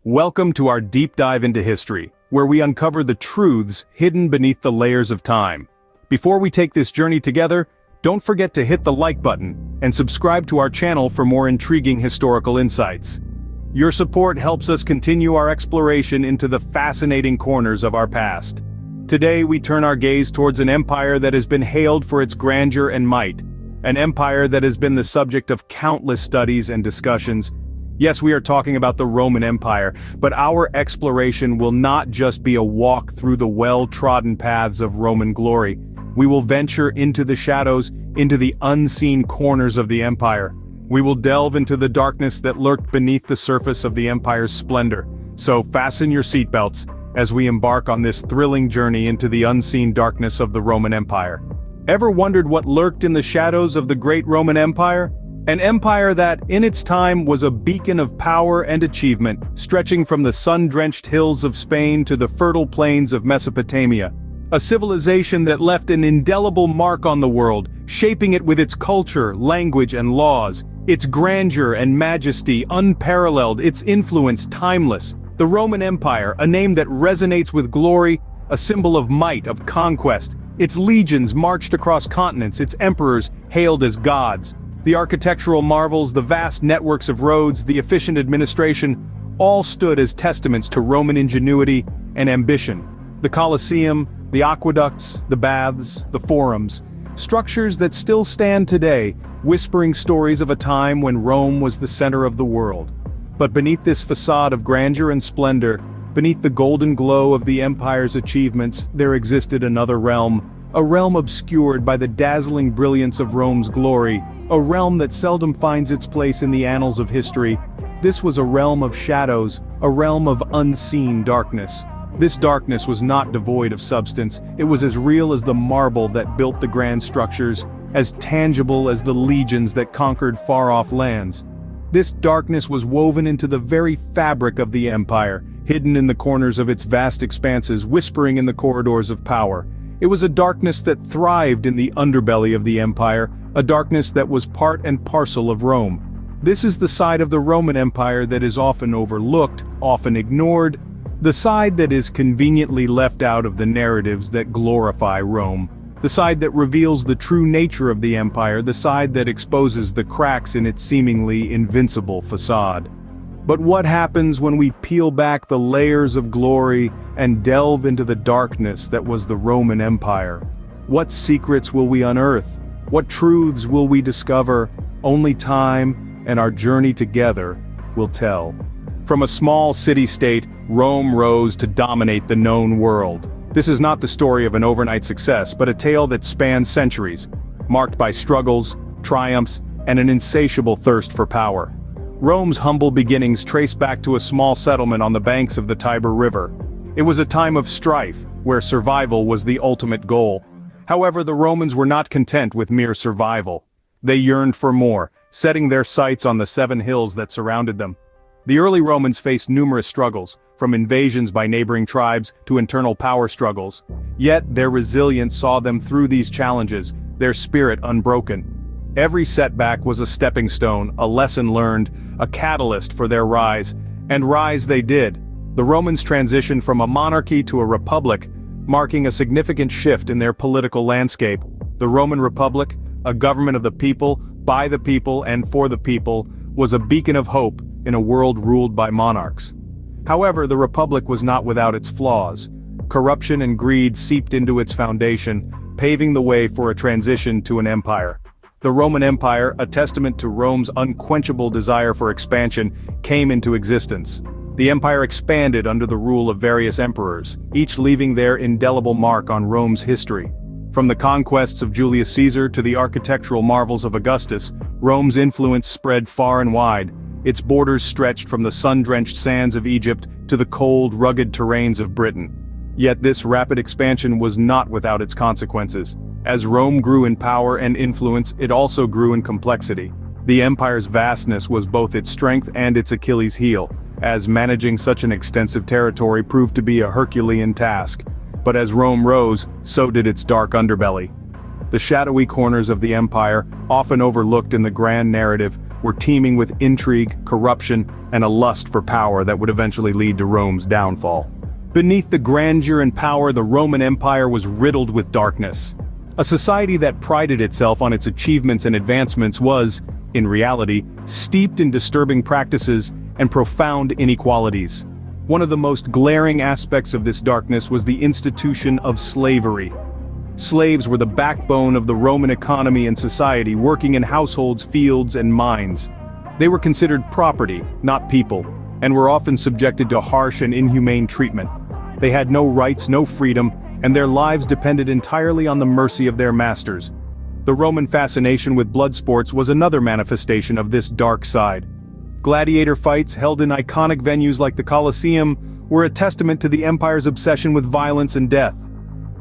Welcome to our deep dive into history, where we uncover the truths hidden beneath the layers of time. Before we take this journey together, don't forget to hit the like button and subscribe to our channel for more intriguing historical insights. Your support helps us continue our exploration into the fascinating corners of our past. Today we turn our gaze towards an empire that has been hailed for its grandeur and might. An empire that has been the subject of countless studies and discussions. Yes, we are talking about the Roman Empire, but our exploration will not just be a walk through the well-trodden paths of Roman glory. We will venture into the shadows, into the unseen corners of the empire. We will delve into the darkness that lurked beneath the surface of the empire's splendor. So fasten your seatbelts as we embark on this thrilling journey into the unseen darkness of the Roman Empire. Ever wondered what lurked in the shadows of the great Roman Empire? An empire that, in its time, was a beacon of power and achievement, stretching from the sun-drenched hills of Spain to the fertile plains of Mesopotamia. A civilization that left an indelible mark on the world, shaping it with its culture, language, and laws. Its grandeur and majesty unparalleled, its influence timeless. The Roman Empire, a name that resonates with glory, a symbol of might, of conquest. Its legions marched across continents, its emperors hailed as gods. The architectural marvels, the vast networks of roads, the efficient administration, all stood as testaments to Roman ingenuity and ambition. The Colosseum, the aqueducts, the baths, the forums, structures that still stand today, whispering stories of a time when Rome was the center of the world. But beneath this facade of grandeur and splendor, beneath the golden glow of the empire's achievements, there existed another realm, a realm obscured by the dazzling brilliance of Rome's glory, a realm that seldom finds its place in the annals of history. This was a realm of shadows, a realm of unseen darkness. This darkness was not devoid of substance, it was as real as the marble that built the grand structures, as tangible as the legions that conquered far-off lands. This darkness was woven into the very fabric of the empire, hidden in the corners of its vast expanses, whispering in the corridors of power. It was a darkness that thrived in the underbelly of the empire, a darkness that was part and parcel of Rome. This is the side of the Roman Empire that is often overlooked, often ignored, the side that is conveniently left out of the narratives that glorify Rome. The side that reveals the true nature of the empire, the side that exposes the cracks in its seemingly invincible facade. But what happens when we peel back the layers of glory and delve into the darkness that was the Roman Empire? What secrets will we unearth? What truths will we discover? Only time and our journey together will tell. From a small city-state, Rome rose to dominate the known world. This is not the story of an overnight success, but a tale that spans centuries, marked by struggles, triumphs, and an insatiable thirst for power. Rome's humble beginnings trace back to a small settlement on the banks of the Tiber River. It was a time of strife, where survival was the ultimate goal. However, the Romans were not content with mere survival. They yearned for more, setting their sights on the 7 hills that surrounded them. The early Romans faced numerous struggles, from invasions by neighboring tribes to internal power struggles. Yet their resilience saw them through these challenges, their spirit unbroken. Every setback was a stepping stone, a lesson learned, a catalyst for their rise, and rise they did. The Romans transitioned from a monarchy to a republic, marking a significant shift in their political landscape. The Roman Republic, a government of the people, by the people, and for the people, was a beacon of hope in a world ruled by monarchs. However, the republic was not without its flaws. Corruption and greed seeped into its foundation, paving the way for a transition to an empire. The Roman Empire, a testament to Rome's unquenchable desire for expansion, came into existence. The empire expanded under the rule of various emperors, each leaving their indelible mark on Rome's history. From the conquests of Julius Caesar to the architectural marvels of Augustus, Rome's influence spread far and wide. Its borders stretched from the sun-drenched sands of Egypt to the cold, rugged terrains of Britain. Yet this rapid expansion was not without its consequences. As Rome grew in power and influence, it also grew in complexity. The empire's vastness was both its strength and its Achilles heel, as managing such an extensive territory proved to be a Herculean task. But as Rome rose, so did its dark underbelly. The shadowy corners of the empire, often overlooked in the grand narrative, were teeming with intrigue, corruption, and a lust for power that would eventually lead to Rome's downfall. Beneath the grandeur and power, the Roman Empire was riddled with darkness. A society that prided itself on its achievements and advancements was, in reality, steeped in disturbing practices and profound inequalities. One of the most glaring aspects of this darkness was the institution of slavery. Slaves were the backbone of the Roman economy and society, working in households, fields, and mines. They were considered property, not people, and were often subjected to harsh and inhumane treatment. They had no rights, no freedom, and their lives depended entirely on the mercy of their masters. The Roman fascination with blood sports was another manifestation of this dark side. Gladiator fights held in iconic venues like the Colosseum were a testament to the empire's obsession with violence and death.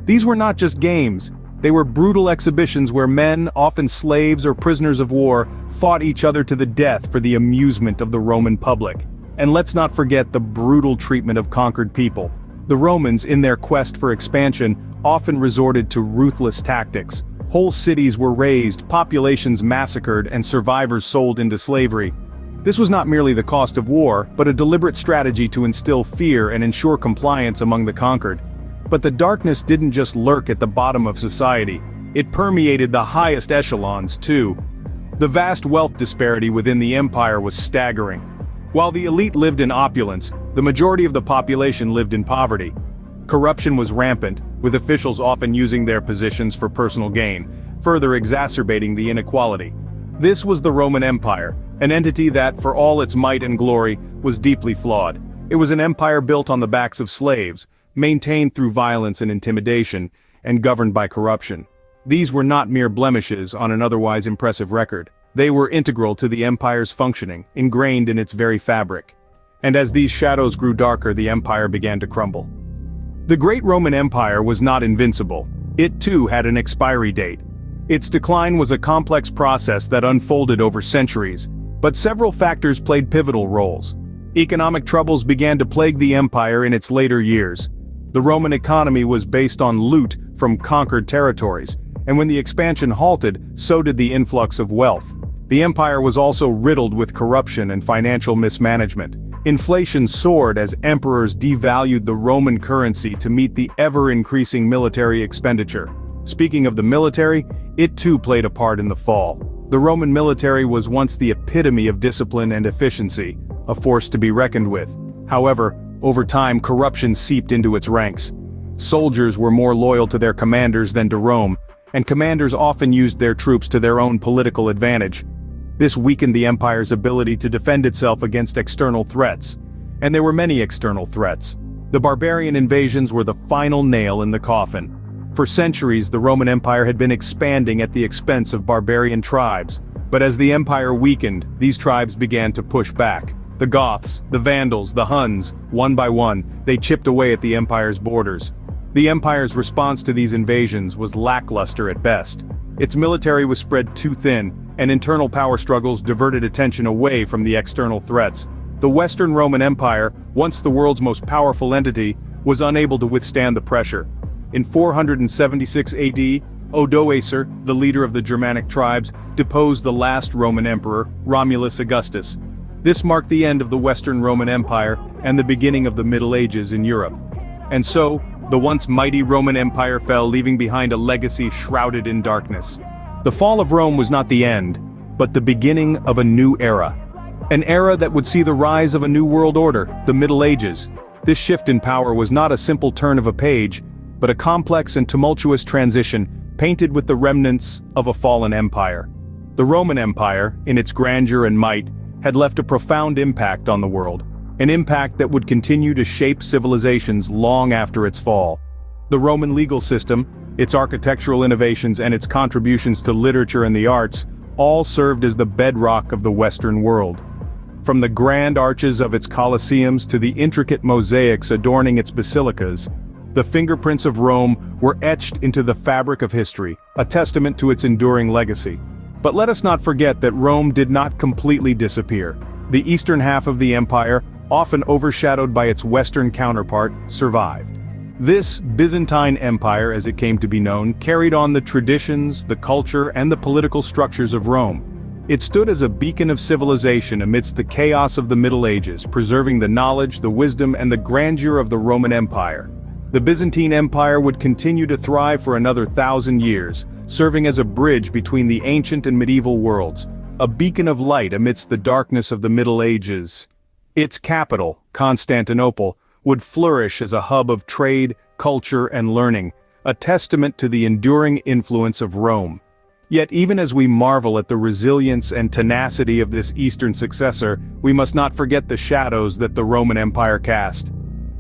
These were not just games, they were brutal exhibitions where men, often slaves or prisoners of war, fought each other to the death for the amusement of the Roman public. And let's not forget the brutal treatment of conquered people. The Romans, in their quest for expansion, often resorted to ruthless tactics. Whole cities were razed, populations massacred, and survivors sold into slavery. This was not merely the cost of war, but a deliberate strategy to instill fear and ensure compliance among the conquered. But the darkness didn't just lurk at the bottom of society, it permeated the highest echelons too. The vast wealth disparity within the empire was staggering. While the elite lived in opulence, the majority of the population lived in poverty. Corruption was rampant, with officials often using their positions for personal gain, further exacerbating the inequality. This was the Roman Empire, an entity that, for all its might and glory, was deeply flawed. It was an empire built on the backs of slaves, maintained through violence and intimidation, and governed by corruption. These were not mere blemishes on an otherwise impressive record. They were integral to the empire's functioning, ingrained in its very fabric. And as these shadows grew darker, the empire began to crumble. The great Roman Empire was not invincible. It too had an expiry date. Its decline was a complex process that unfolded over centuries, but several factors played pivotal roles. Economic troubles began to plague the empire in its later years. The Roman economy was based on loot from conquered territories, and when the expansion halted, so did the influx of wealth. The empire was also riddled with corruption and financial mismanagement. Inflation soared as emperors devalued the Roman currency to meet the ever-increasing military expenditure. Speaking of the military, it too played a part in the fall. The Roman military was once the epitome of discipline and efficiency, a force to be reckoned with. However, over time corruption seeped into its ranks. Soldiers were more loyal to their commanders than to Rome, and commanders often used their troops to their own political advantage. This weakened the empire's ability to defend itself against external threats. And there were many external threats. The barbarian invasions were the final nail in the coffin. For centuries, the Roman Empire had been expanding at the expense of barbarian tribes. But as the empire weakened, these tribes began to push back. The Goths, the Vandals, the Huns, one by one, they chipped away at the empire's borders. The empire's response to these invasions was lackluster at best. Its military was spread too thin, and internal power struggles diverted attention away from the external threats. The Western Roman Empire, once the world's most powerful entity, was unable to withstand the pressure. In 476 AD, Odoacer, the leader of the Germanic tribes, deposed the last Roman emperor, Romulus Augustus. This marked the end of the Western Roman Empire and the beginning of the Middle Ages in Europe. And so, the once mighty Roman Empire fell, leaving behind a legacy shrouded in darkness. The fall of Rome was not the end, but the beginning of a new era. An era that would see the rise of a new world order, the Middle Ages. This shift in power was not a simple turn of a page, but a complex and tumultuous transition, painted with the remnants of a fallen empire. The Roman Empire, in its grandeur and might, had left a profound impact on the world. An impact that would continue to shape civilizations long after its fall. The Roman legal system, its architectural innovations and its contributions to literature and the arts, all served as the bedrock of the Western world. From the grand arches of its colosseums to the intricate mosaics adorning its basilicas, the fingerprints of Rome were etched into the fabric of history, a testament to its enduring legacy. But let us not forget that Rome did not completely disappear. The eastern half of the empire, often overshadowed by its western counterpart, survived. This Byzantine Empire, as it came to be known, carried on the traditions, the culture, and the political structures of Rome. It stood as a beacon of civilization amidst the chaos of the Middle Ages, preserving the knowledge, the wisdom, and the grandeur of the Roman Empire. The Byzantine Empire would continue to thrive for another 1,000 years, serving as a bridge between the ancient and medieval worlds, a beacon of light amidst the darkness of the Middle Ages. Its capital, Constantinople, would flourish as a hub of trade, culture, and learning, a testament to the enduring influence of Rome. Yet even as we marvel at the resilience and tenacity of this Eastern successor, we must not forget the shadows that the Roman Empire cast.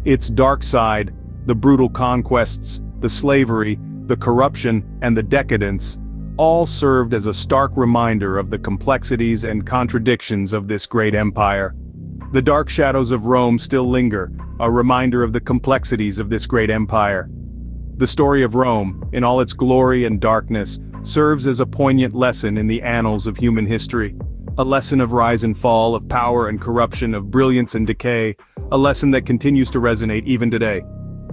Its dark side, the brutal conquests, the slavery, the corruption, and the decadence, all served as a stark reminder of the complexities and contradictions of this great empire. The dark shadows of Rome still linger, a reminder of the complexities of this great empire. The story of Rome, in all its glory and darkness, serves as a poignant lesson in the annals of human history. A lesson of rise and fall, of power and corruption, of brilliance and decay, a lesson that continues to resonate even today.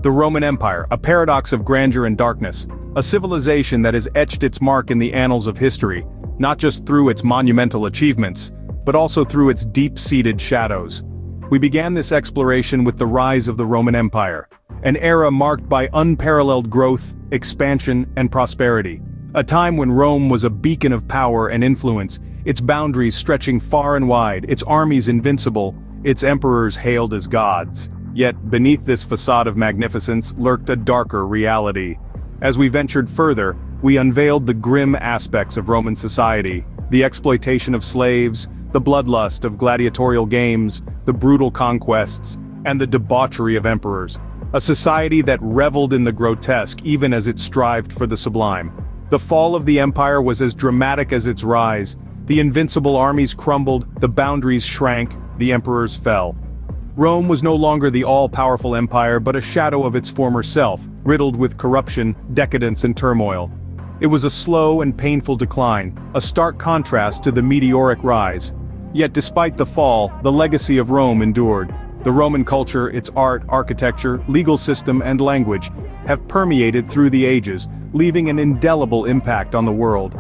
The Roman Empire, a paradox of grandeur and darkness, a civilization that has etched its mark in the annals of history, not just through its monumental achievements, but also through its deep-seated shadows. We began this exploration with the rise of the Roman Empire, an era marked by unparalleled growth, expansion, and prosperity. A time when Rome was a beacon of power and influence, its boundaries stretching far and wide, its armies invincible, its emperors hailed as gods. Yet, beneath this facade of magnificence lurked a darker reality. As we ventured further, we unveiled the grim aspects of Roman society, the exploitation of slaves, the bloodlust of gladiatorial games, the brutal conquests, and the debauchery of emperors. A society that reveled in the grotesque even as it strived for the sublime. The fall of the empire was as dramatic as its rise. The invincible armies crumbled, the boundaries shrank, the emperors fell. Rome was no longer the all-powerful empire but a shadow of its former self, riddled with corruption, decadence, and turmoil. It was a slow and painful decline, a stark contrast to the meteoric rise. Yet despite the fall, the legacy of Rome endured. The Roman culture, its art, architecture, legal system, and language have permeated through the ages, leaving an indelible impact on the world.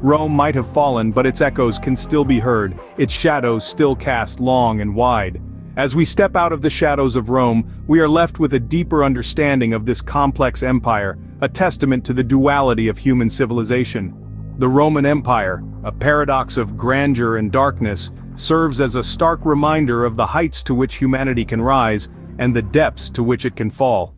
Rome might have fallen, but its echoes can still be heard, its shadows still cast long and wide. As we step out of the shadows of Rome, we are left with a deeper understanding of this complex empire, a testament to the duality of human civilization. The Roman Empire, a paradox of grandeur and darkness, serves as a stark reminder of the heights to which humanity can rise, and the depths to which it can fall.